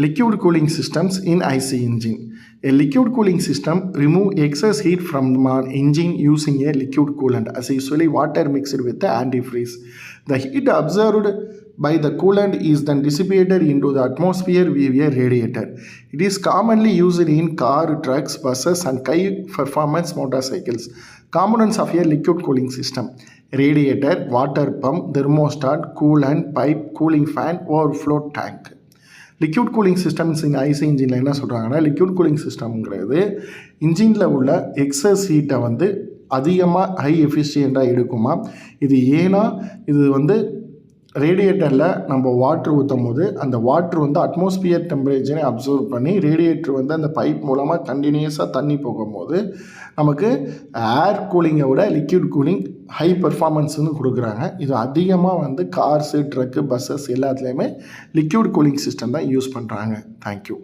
liquid cooling systems in IC engine. A liquid cooling system remove excess heat from an engine using a liquid coolant, as usually water mixed with the antifreeze. The heat absorbed by the coolant is then dissipated into the atmosphere via a radiator. It is commonly used in car, trucks, buses and high performance motorcycles. Components of a liquid cooling system: radiator, water pump, thermostat, coolant pipe, cooling fan, overflow tank. Liquid cooling systems in IC இன்ஜினில் என்ன சொல்கிறாங்கன்னா, liquid cooling சிஸ்டம்ங்கிறது இன்ஜினில் உள்ள excess ஹீட்டை வந்து அதிகமாக high எஃபிஷியண்ட்டாக எடுக்குமா. இது ஏன்னா இது வந்து ரேடியேட்டரில் நம்ம வாட்ரு ஊற்றும் போது அந்த வாட்ரு வந்து அட்மாஸ்பியர் டெம்பரேச்சரை அப்சர்வ் பண்ணி ரேடியேட்டர் வந்து அந்த பைப் மூலமாக கண்டினியூஸாக தண்ணி போகும்போது நமக்கு ஏர் கூலிங்கை விட லிக்யூட் கூலிங் ஹை பர்ஃபார்மன்ஸ்னு கொடுக்குறாங்க. இது அதிகமாக வந்து கார்ஸு, ட்ரக்கு, பஸ்ஸஸ் எல்லாத்துலேயுமே லிக்யூட் கூலிங் சிஸ்டம் தான் யூஸ் பண்ணுறாங்க. தேங்க்யூ.